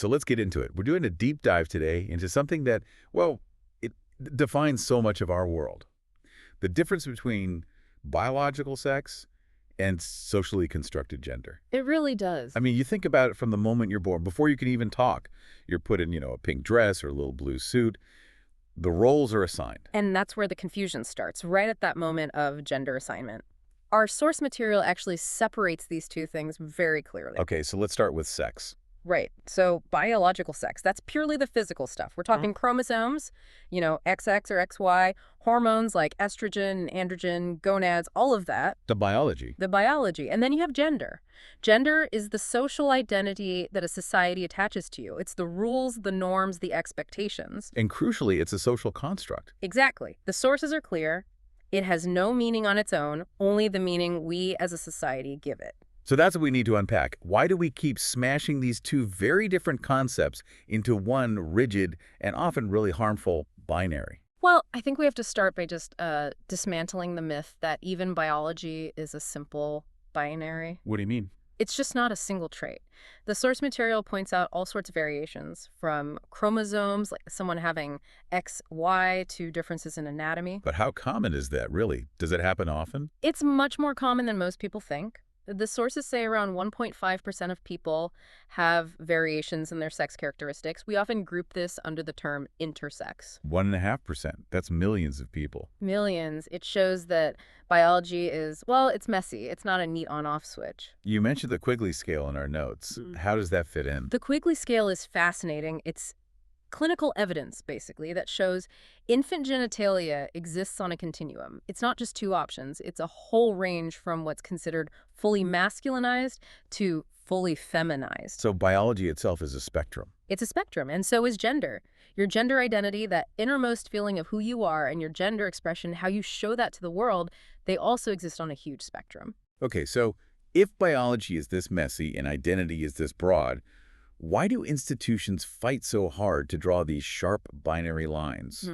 So let's get into it. We're doing a deep dive today into something that, well, it defines so much of our world. The difference between biological sex and socially constructed gender. It really does. I mean, you think about it from the moment you're born. Before you can even talk, you're put in, a pink dress or a little blue suit. The roles are assigned. And that's where the confusion starts, right at that moment of gender assignment. Our source material actually separates these two things very clearly. Okay, so let's start with sex. Right. So biological sex, that's purely the physical stuff. We're talking chromosomes, XX or XY, hormones like estrogen, androgen, gonads, all of that. The biology. The biology. And then you have gender. Gender is the social identity that a society attaches to you. It's the rules, the norms, the expectations. And crucially, it's a social construct. Exactly. The sources are clear. It has no meaning on its own, only the meaning we as a society give it. So that's what we need to unpack. Why do we keep smashing these two very different concepts into one rigid and often really harmful binary? Well, I think we have to start by just dismantling the myth that even biology is a simple binary. What do you mean? It's just not a single trait. The source material points out all sorts of variations, from chromosomes, like someone having XY, to differences in anatomy. But how common is that, really? Does it happen often? It's much more common than most people think. The sources say around 1.5% of people have variations in their sex characteristics. We often group this under the term intersex. 1.5%. That's millions of people. Millions. It shows that biology is, well, it's messy. It's not a neat on-off switch. You mentioned the Quigley scale in our notes. How does that fit in? The Quigley scale is fascinating. It's clinical evidence, basically, that shows infant genitalia exists on a continuum. It's not just two options. It's a whole range from what's considered fully masculinized to fully feminized. So biology itself is a spectrum. It's a spectrum, and so is gender. Your gender identity, that innermost feeling of who you are, and your gender expression, how you show that to the world, they also exist on a huge spectrum. Okay, so if biology is this messy and identity is this broad, why do institutions fight so hard to draw these sharp binary lines?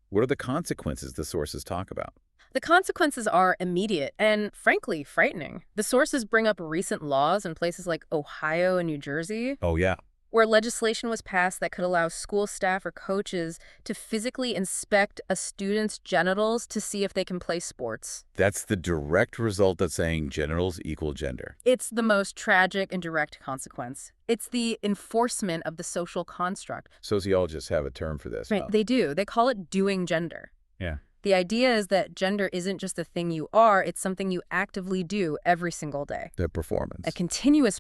What are the consequences the sources talk about? The consequences are immediate and, frankly, frightening. The sources bring up recent laws in places like Ohio and New Jersey, Oh, yeah. where legislation was passed that could allow school staff or coaches to physically inspect a student's genitals to see if they can play sports. That's the direct result of saying genitals equal gender. It's the most tragic and direct consequence. It's the enforcement of the social construct. Sociologists have a term for this. Right, they do. They call it doing gender. Yeah. The idea is that gender isn't just a thing you are, it's something you actively do every single day. The performance. A continuous